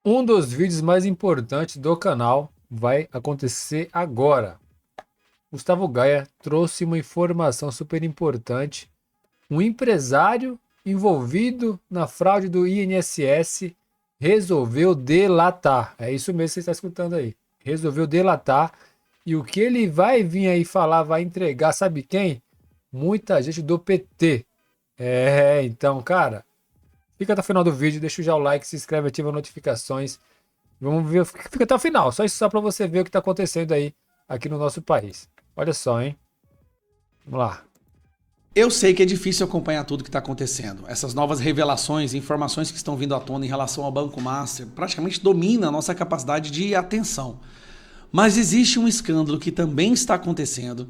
Um dos vídeos mais importantes do canal vai acontecer agora. Gustavo Gaia trouxe uma informação super importante. Um empresário envolvido na fraude do INSS resolveu delatar. É isso mesmo que você está escutando aí. Resolveu delatar. E o que ele vai vir aí falar, vai entregar, sabe quem? Muita gente do PT. Então, cara, fica até o final do vídeo, deixa já o like, se inscreve, ativa as notificações. Vamos ver, fica até o final, só isso só para você ver o que está acontecendo aí aqui no nosso país. Olha só, hein? Vamos lá. Eu sei que é difícil acompanhar tudo que está acontecendo. Essas novas revelações, informações que estão vindo à tona em relação ao Banco Master, praticamente domina a nossa capacidade de atenção. Mas existe um escândalo que também está acontecendo,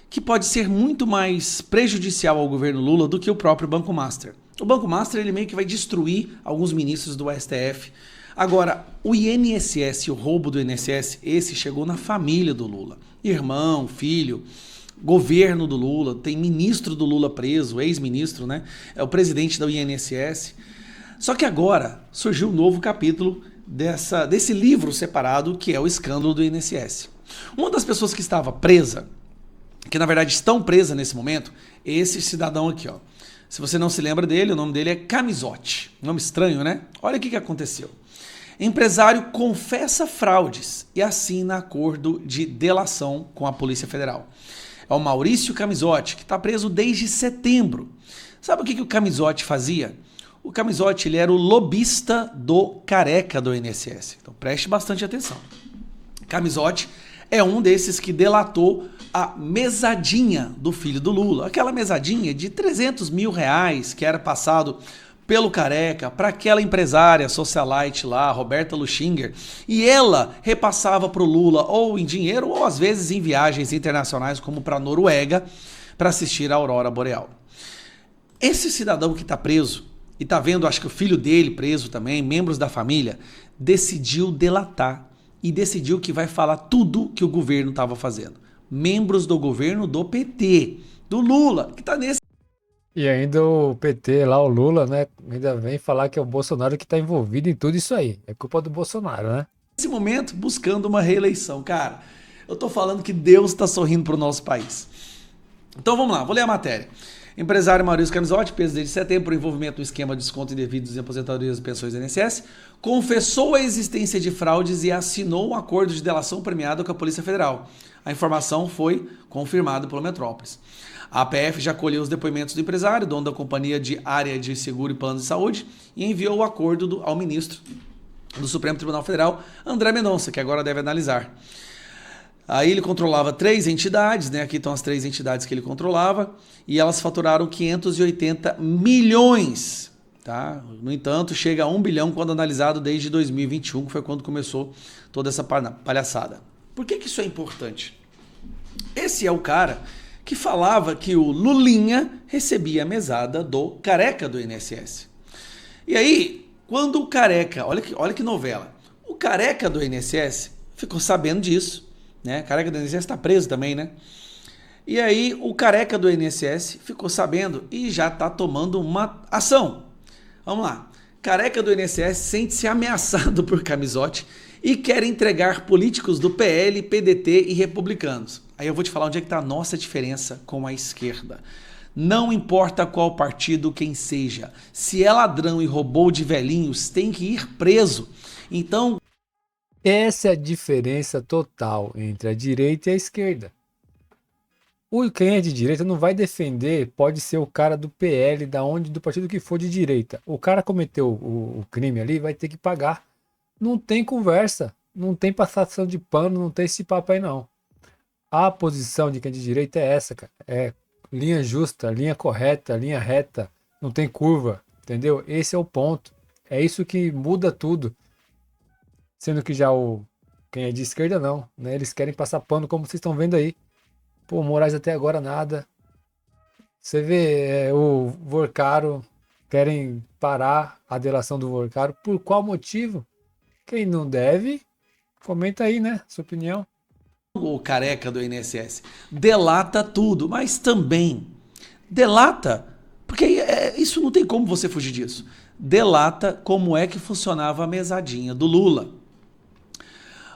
que pode ser muito mais prejudicial ao governo Lula do que o próprio Banco Master. O Banco Master ele meio que vai destruir alguns ministros do STF. Agora, o INSS, o roubo do INSS, esse chegou na família do Lula. Irmão, filho, governo do Lula, tem ministro do Lula preso, ex-ministro, né? É o presidente da INSS. Só que agora surgiu um novo capítulo desse livro separado, que é o escândalo do INSS. Uma das pessoas que estava presa, que na verdade estão presas nesse momento, é esse cidadão aqui, ó. Se você não se lembra dele, o nome dele é Camizotti. Nome estranho, né? Olha o que aconteceu. Empresário confessa fraudes e assina acordo de delação com a Polícia Federal. É o Maurício Camizotti, que está preso desde setembro. Sabe o que o Camizotti fazia? O Camizotti ele era o lobista do careca do INSS. Então preste bastante atenção. Camizotti é um desses que delatou a mesadinha do filho do Lula. Aquela mesadinha de 300 mil reais que era passado pelo careca para aquela empresária socialite lá, Roberta Luxinger, e ela repassava para o Lula ou em dinheiro ou às vezes em viagens internacionais como para a Noruega para assistir a Aurora Boreal. Esse cidadão que está preso e está vendo, acho que o filho dele preso também, membros da família, decidiu delatar e decidiu que vai falar tudo que o governo estava fazendo. Membros do governo do PT, do Lula, que está nesse. E ainda o PT lá, o Lula, né? Ainda vem falar que é o Bolsonaro que está envolvido em tudo isso aí. É culpa do Bolsonaro, né? Nesse momento, buscando uma reeleição. Cara, eu tô falando que Deus está sorrindo pro nosso país. Então vamos lá, vou ler a matéria. Empresário Maurício Camizotti, preso desde setembro por envolvimento no esquema de desconto indevido em aposentadorias e pensões do INSS, confessou a existência de fraudes e assinou um acordo de delação premiado com a Polícia Federal. A informação foi confirmada pelo Metrópolis. A APF já colheu os depoimentos do empresário, dono da companhia de área de seguro e plano de saúde, e enviou o acordo ao ministro do Supremo Tribunal Federal, André Mendonça, que agora deve analisar. Aí ele controlava 3 entidades, né? Aqui estão as 3 entidades que ele controlava, e elas faturaram 580 milhões. Tá? No entanto, chega a 1 bilhão quando analisado desde 2021, que foi quando começou toda essa palhaçada. Por que isso é importante? Esse é o cara que falava que o Lulinha recebia a mesada do careca do INSS. E aí, quando o careca, olha que novela, o careca do INSS ficou sabendo disso, né? Careca do INSS está preso também, né? E aí o careca do INSS ficou sabendo e já está tomando uma ação. Vamos lá. Careca do INSS sente-se ameaçado por Camizotti e quer entregar políticos do PL, PDT e republicanos. Aí eu vou te falar onde é que está a nossa diferença com a esquerda. Não importa qual partido, quem seja. Se é ladrão e roubou de velhinhos, tem que ir preso. Então, Essa é a diferença total entre a direita e a esquerda. Quem é de direita não vai defender, pode ser o cara do PL, do partido que for de direita. O cara cometeu o crime ali, vai ter que pagar. Não tem conversa, não tem passação de pano, não tem esse papo aí não. A posição de quem é de direita é essa, cara. É linha justa, linha correta, linha reta, não tem curva, entendeu? Esse é o ponto. É isso que muda tudo. Sendo que já quem é de esquerda não, né? Eles querem passar pano como vocês estão vendo aí. Pô, Moraes até agora nada. Você vê o Vorcaro, querem parar a delação do Vorcaro. Por qual motivo? Quem não deve, comenta aí, né? Sua opinião. o careca do INSS delata tudo, mas também delata, porque isso não tem como você fugir disso. delata como é que funcionava a mesadinha do Lula.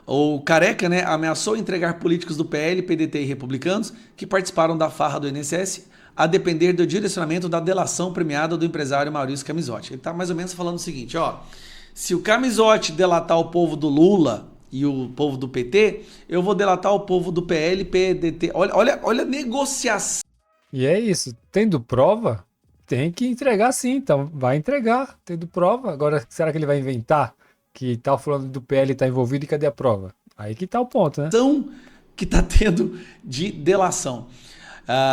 O Careca, né, ameaçou entregar políticos do PL, PDT e republicanos que participaram da farra do INSS a depender do direcionamento da delação premiada do empresário Maurício Camisotti. Ele está mais ou menos falando o seguinte, ó, se o Camisotti delatar o povo do Lula e o povo do PT, eu vou delatar o povo do PL, PDT. Olha a negociação. E é isso. Tendo prova, tem que entregar sim. Então vai entregar, tendo prova. Agora, será que ele vai inventar que tal fulano do PL está envolvido e cadê a prova? Aí que tá o ponto, né? Que está tendo de delação.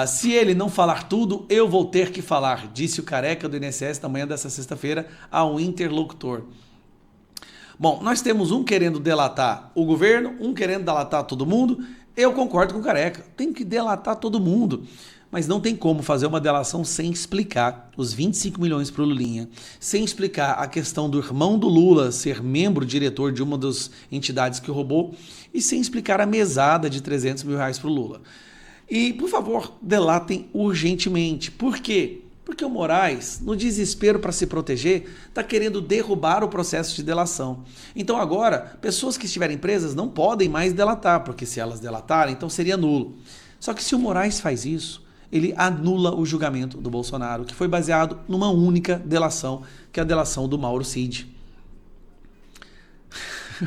Se ele não falar tudo, eu vou ter que falar, disse o Careca do INSS na manhã dessa sexta-feira ao interlocutor. Bom, nós temos um querendo delatar o governo, um querendo delatar todo mundo. Eu concordo com o Careca, tem que delatar todo mundo. Mas não tem como fazer uma delação sem explicar os 25 milhões para o Lulinha, sem explicar a questão do irmão do Lula ser membro diretor de uma das entidades que roubou e sem explicar a mesada de 300 mil reais para o Lula. E, por favor, delatem urgentemente. Por quê? Porque o Moraes, no desespero para se proteger, está querendo derrubar o processo de delação. Então agora, pessoas que estiverem presas não podem mais delatar, porque se elas delatarem, então seria nulo. Só que se o Moraes faz isso, ele anula o julgamento do Bolsonaro, que foi baseado numa única delação, que é a delação do Mauro Cid.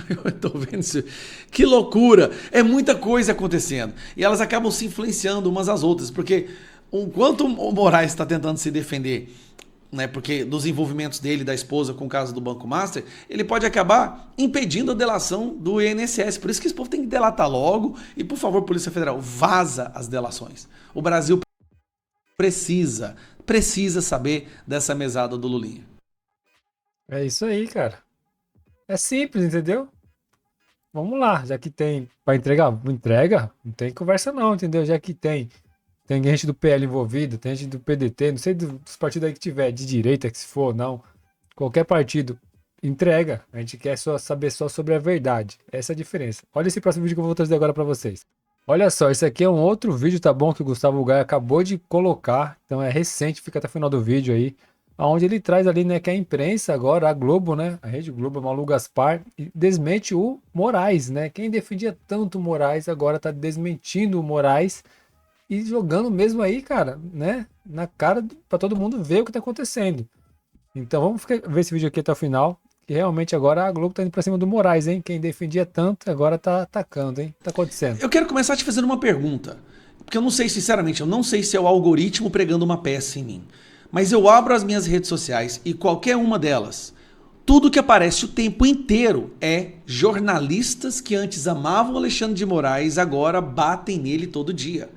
Eu tô vendo isso. Que loucura! É muita coisa acontecendo. E elas acabam se influenciando umas às outras, porque enquanto o Moraes está tentando se defender, né, porque dos envolvimentos dele e da esposa com o caso do Banco Master, ele pode acabar impedindo a delação do INSS. Por isso que esse povo tem que delatar logo. E, por favor, Polícia Federal, vaza as delações. O Brasil precisa saber dessa mesada do Lulinha. É isso aí, cara. É simples, entendeu? Vamos lá, já que tem para entregar, entrega, não tem conversa não, entendeu? Já que tem gente do PL envolvido, tem gente do PDT, não sei dos partidos aí que tiver, de direita que se for, não. Qualquer partido, entrega. A gente quer saber só sobre a verdade. Essa é a diferença. Olha esse próximo vídeo que eu vou trazer agora para vocês. Olha só, esse aqui é um outro vídeo, tá bom? Que o Gustavo Gaia acabou de colocar. Então é recente, fica até o final do vídeo aí. Onde ele traz ali, né, que a imprensa agora, a Globo, né, a Rede Globo, a Malu Gaspar, desmente o Moraes, né? Quem defendia tanto o Moraes agora tá desmentindo o Moraes e jogando mesmo aí, cara, né, na cara para todo mundo ver o que tá acontecendo. Então vamos ver esse vídeo aqui até o final, que realmente agora a Globo tá indo pra cima do Moraes, hein? Quem defendia tanto agora tá atacando, hein? Tá acontecendo. Eu quero começar te fazendo uma pergunta, porque eu não sei, sinceramente, eu não sei se é o algoritmo pregando uma peça em mim. Mas eu abro as minhas redes sociais e qualquer uma delas, tudo que aparece o tempo inteiro é jornalistas que antes amavam Alexandre de Moraes, agora batem nele todo dia.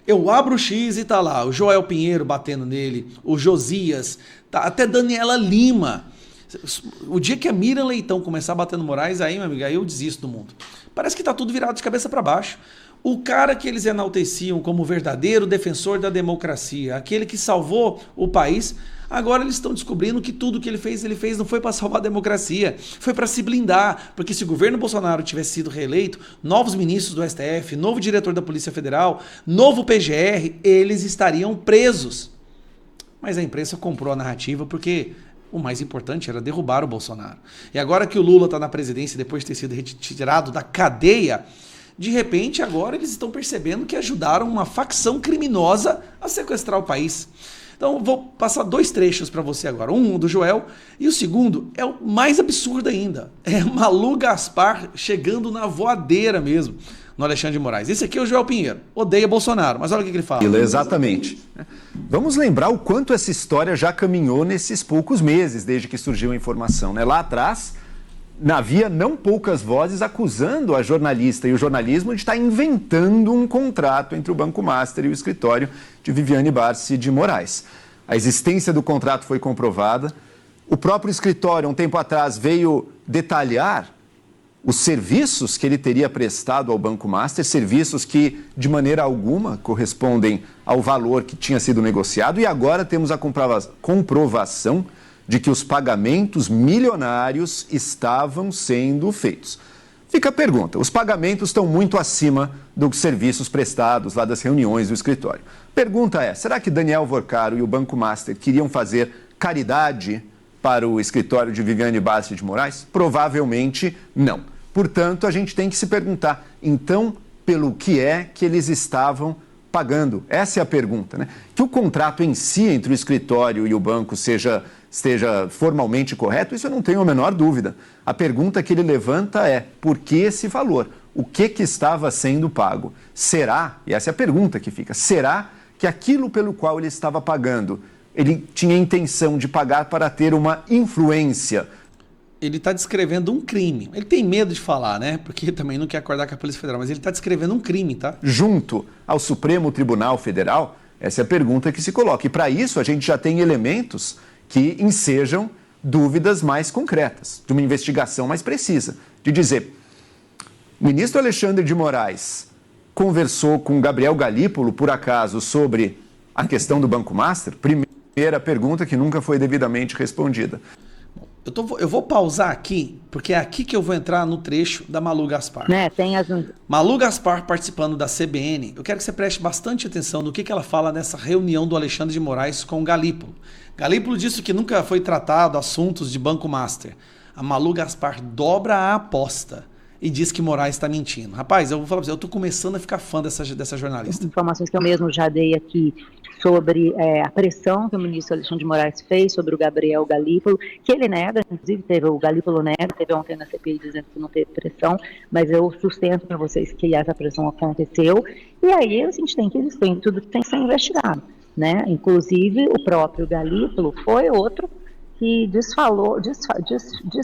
Eu abro o X e tá lá o Joel Pinheiro batendo nele, o Josias, tá, até Daniela Lima. O dia que a Miriam Leitão começar a bater no Moraes, aí, meu amigo, aí eu desisto do mundo. Parece que tá tudo virado de cabeça para baixo. O cara que eles enalteciam como verdadeiro defensor da democracia, aquele que salvou o país, agora eles estão descobrindo que tudo que ele fez não foi para salvar a democracia, foi para se blindar, porque se o governo Bolsonaro tivesse sido reeleito, novos ministros do STF, novo diretor da Polícia Federal, novo PGR, eles estariam presos. Mas a imprensa comprou a narrativa porque o mais importante era derrubar o Bolsonaro. E agora que o Lula está na presidência, depois de ter sido retirado da cadeia, de repente, agora eles estão percebendo que ajudaram uma facção criminosa a sequestrar o país. Então, vou passar dois trechos para você agora. Um do Joel e o segundo é o mais absurdo ainda. É Malu Gaspar chegando na voadeira mesmo no Alexandre de Moraes. Esse aqui é o Joel Pinheiro. Odeia Bolsonaro, mas olha o que ele fala. Exatamente. Vamos lembrar o quanto essa história já caminhou nesses poucos meses, desde que surgiu a informação, né? Lá atrás, havia não poucas vozes acusando a jornalista e o jornalismo de estar inventando um contrato entre o Banco Master e o escritório de Viviane Barsi de Moraes. A existência do contrato foi comprovada. O próprio escritório, um tempo atrás, veio detalhar os serviços que ele teria prestado ao Banco Master, serviços que, de maneira alguma, correspondem ao valor que tinha sido negociado. E agora temos a comprovação de que os pagamentos milionários estavam sendo feitos. Fica a pergunta, os pagamentos estão muito acima dos serviços prestados lá das reuniões do escritório. Pergunta é, será que Daniel Vorcaro e o Banco Master queriam fazer caridade para o escritório de Viviane Bassi de Moraes? Provavelmente não. Portanto, a gente tem que se perguntar, então, pelo que é que eles estavam pagando? Essa é a pergunta, né? Que o contrato em si entre o escritório e o banco esteja formalmente correto, isso eu não tenho a menor dúvida. A pergunta que ele levanta é, por que esse valor? O que estava sendo pago? Será, e essa é a pergunta que fica, será que aquilo pelo qual ele estava pagando, ele tinha a intenção de pagar para ter uma influência? Ele está descrevendo um crime. Ele tem medo de falar, né? Porque também não quer acordar com a Polícia Federal, mas ele está descrevendo um crime, tá? Junto ao Supremo Tribunal Federal, essa é a pergunta que se coloca. E para isso a gente já tem elementos que ensejam dúvidas mais concretas, de uma investigação mais precisa, de dizer, o ministro Alexandre de Moraes conversou com Gabriel Galípolo, por acaso, sobre a questão do Banco Master? Primeira pergunta que nunca foi devidamente respondida. Eu vou pausar aqui, porque é aqui que eu vou entrar no trecho da Malu Gaspar. Né, Malu Gaspar participando da CBN, eu quero que você preste bastante atenção no que ela fala nessa reunião do Alexandre de Moraes com o Galípolo. Galípolo disse que nunca foi tratado assuntos de Banco Master. A Malu Gaspar dobra a aposta e diz que Moraes está mentindo. Rapaz, eu vou falar pra você, eu tô começando a ficar fã dessa jornalista. Informações que eu mesmo já dei aqui sobre a pressão que o ministro Alexandre de Moraes fez sobre o Gabriel Galípolo, que ele nega, inclusive o Galípolo nega, teve ontem na CPI dizendo que não teve pressão, mas eu sustento para vocês que essa pressão aconteceu, e aí a gente tem que tudo tem que ser investigado, né? Inclusive o próprio Galípolo foi outro que desfalou,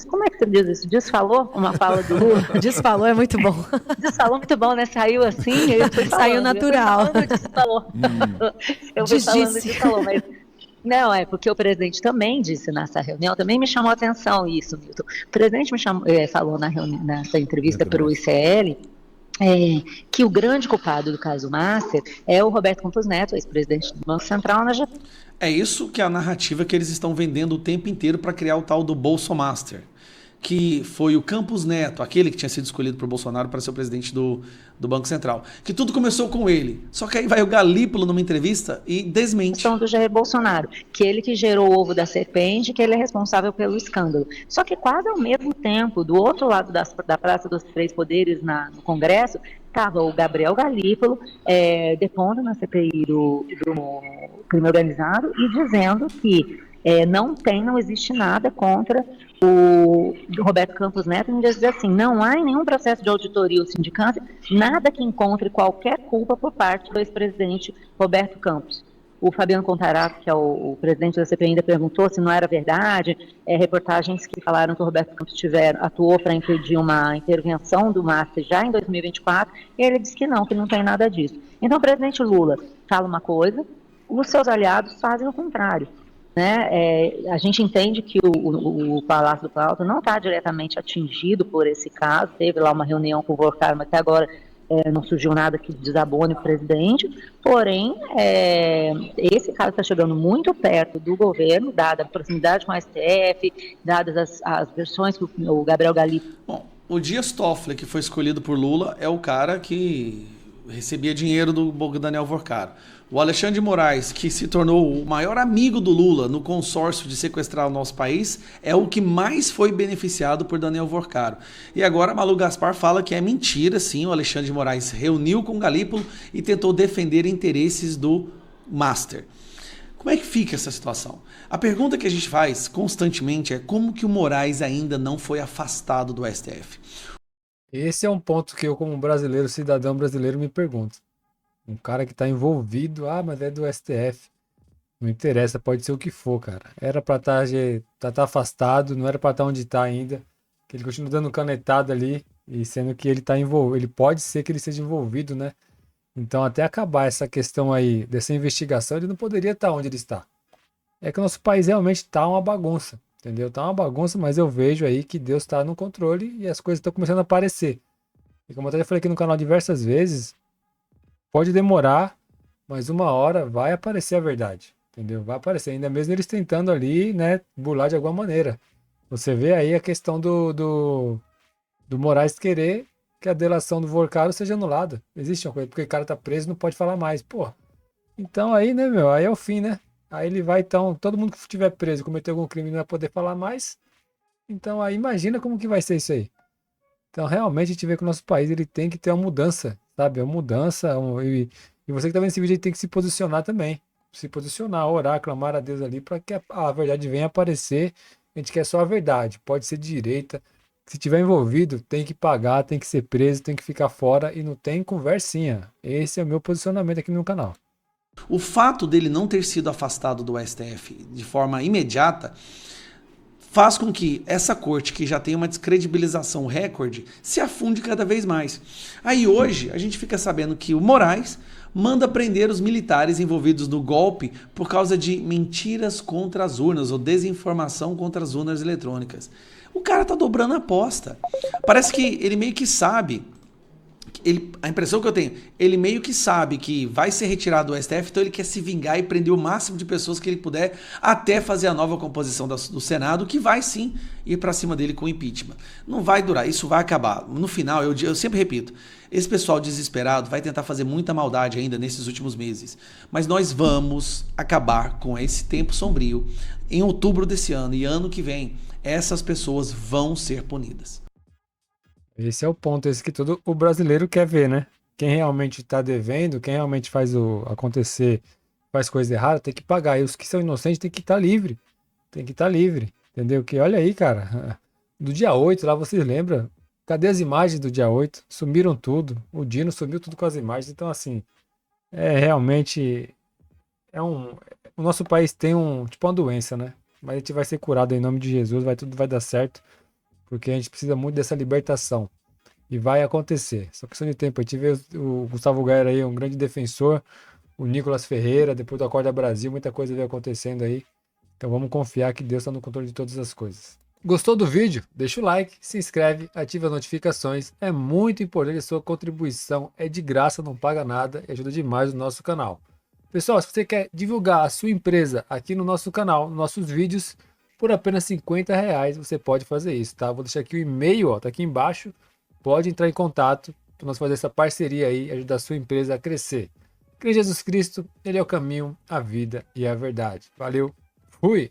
como é que você diz isso? Desfalou uma fala do Lula? Desfalou é muito bom. Desfalou muito bom, né? Saiu assim, ele foi falando, saiu natural. Eu fui falando desfalou, mas não, é porque o presidente também disse nessa reunião, também me chamou a atenção isso, Milton. O presidente falou nessa entrevista para o ICL, que o grande culpado do caso Master é o Roberto Campos Neto, ex-presidente do Banco Central na GP. É isso que é a narrativa que eles estão vendendo o tempo inteiro para criar o tal do Bolsomaster, que foi o Campos Neto, aquele que tinha sido escolhido por Bolsonaro para ser o presidente do Banco Central, que tudo começou com ele. Só que aí vai o Galípolo numa entrevista e desmente. A questão do Jair Bolsonaro, que ele que gerou o ovo da serpente, que ele é responsável pelo escândalo. Só que quase ao mesmo tempo, do outro lado da Praça dos Três Poderes, no Congresso, estava o Gabriel Galípolo depondo na CPI do crime organizado e dizendo que não existe nada contra o Roberto Campos Neto, e diz assim, não há em nenhum processo de auditoria ou sindicância nada que encontre qualquer culpa por parte do ex-presidente Roberto Campos. O Fabiano Contarato, que é o presidente da CPI, ainda perguntou se não era verdade, reportagens que falaram que o Roberto Campos atuou para impedir uma intervenção do Master já em 2024, e ele disse que não tem nada disso. Então o presidente Lula fala uma coisa, os seus aliados fazem o contrário. Né? A gente entende que o Palácio do Planalto não está diretamente atingido por esse caso, teve lá uma reunião com o Vorcar, mas até agora não surgiu nada que desabone o presidente, porém, esse caso está chegando muito perto do governo, dada a proximidade com a STF, dadas as versões que o Gabriel Galípolo... Bom, o Dias Toffoli, que foi escolhido por Lula, é o cara que recebia dinheiro do Daniel Vorcaro. O Alexandre de Moraes, que se tornou o maior amigo do Lula no consórcio de sequestrar o nosso país, é o que mais foi beneficiado por Daniel Vorcaro. E agora a Malu Gaspar fala que é mentira, sim, o Alexandre de Moraes reuniu com o Galípolo e tentou defender interesses do Master. Como é que fica essa situação? A pergunta que a gente faz constantemente é como que o Moraes ainda não foi afastado do STF? Esse é um ponto que eu, como brasileiro, cidadão brasileiro, me pergunto. Um cara que está envolvido, mas é do STF. Não interessa, pode ser o que for, cara. Era para tá afastado, não era para estar onde está ainda. Que ele continua dando canetada ali, e sendo que ele está envolvido. Ele pode ser que ele seja envolvido, né? Então, até acabar essa questão aí dessa investigação, ele não poderia estar onde ele está. É que o nosso país realmente está uma bagunça, entendeu? Tá uma bagunça, mas eu vejo aí que Deus está no controle e as coisas estão começando a aparecer. E como eu já falei aqui no canal diversas vezes, pode demorar, mas uma hora vai aparecer a verdade, entendeu? Vai aparecer, ainda mesmo eles tentando ali, né, burlar de alguma maneira. Você vê aí a questão do Moraes querer que a delação do Vorcaro seja anulada. Existe uma coisa, porque o cara tá preso e não pode falar mais, pô. Então aí, né, meu, aí é o fim, né? Aí ele vai, então, todo mundo que estiver preso, cometeu algum crime, não vai poder falar mais. Então, aí imagina como que vai ser isso aí. Então, realmente, a gente vê que o nosso país ele tem que ter uma mudança, sabe? Uma mudança. E você que está vendo esse vídeo aí tem que se posicionar também. Se posicionar, orar, clamar a Deus ali para que a verdade venha aparecer. A gente quer só a verdade. Pode ser de direita. Se tiver envolvido, tem que pagar, tem que ser preso, tem que ficar fora e não tem conversinha. Esse é o meu posicionamento aqui no canal. O fato dele não ter sido afastado do STF de forma imediata faz com que essa corte, que já tem uma descredibilização recorde, se afunde cada vez mais. Aí hoje a gente fica sabendo que o Moraes manda prender os militares envolvidos no golpe por causa de mentiras contra as urnas ou desinformação contra as urnas eletrônicas. O cara tá dobrando a aposta. Parece que ele meio que sabe. A impressão que eu tenho, ele meio que sabe que vai ser retirado do STF, então ele quer se vingar e prender o máximo de pessoas que ele puder até fazer a nova composição do Senado, que vai sim ir para cima dele com impeachment. Não vai durar, isso vai acabar. No final, eu sempre repito, esse pessoal desesperado vai tentar fazer muita maldade ainda nesses últimos meses, mas nós vamos acabar com esse tempo sombrio em outubro desse ano e ano que vem. Essas pessoas vão ser punidas. Esse é o ponto, esse que todo o brasileiro quer ver, né? Quem realmente está devendo, quem realmente faz o acontecer, faz coisa errada, tem que pagar. E os que são inocentes tem que estar livre. Tem que estar livre, entendeu? Que olha aí, cara, do dia 8 lá, vocês lembram? Cadê as imagens do dia 8? Sumiram tudo. O Dino sumiu tudo com as imagens. Então, assim, realmente o nosso país tem uma doença, né? Mas a gente vai ser curado em nome de Jesus, tudo vai dar certo. Porque a gente precisa muito dessa libertação. E vai acontecer. Só questão de tempo. A gente vê o Gustavo Gayer aí, um grande defensor. O Nicolas Ferreira, depois do Acorda Brasil, muita coisa vem acontecendo aí. Então vamos confiar que Deus está no controle de todas as coisas. Gostou do vídeo? Deixa o like, se inscreve, ativa as notificações. É muito importante a sua contribuição. É de graça, não paga nada e ajuda demais o nosso canal. Pessoal, se você quer divulgar a sua empresa aqui no nosso canal, nos nossos vídeos, por apenas R$50 você pode fazer isso, tá? Vou deixar aqui o e-mail, ó, tá aqui embaixo. Pode entrar em contato para nós fazer essa parceria aí, ajudar a sua empresa a crescer. Crê em Jesus Cristo, Ele é o caminho, a vida e a verdade. Valeu, fui!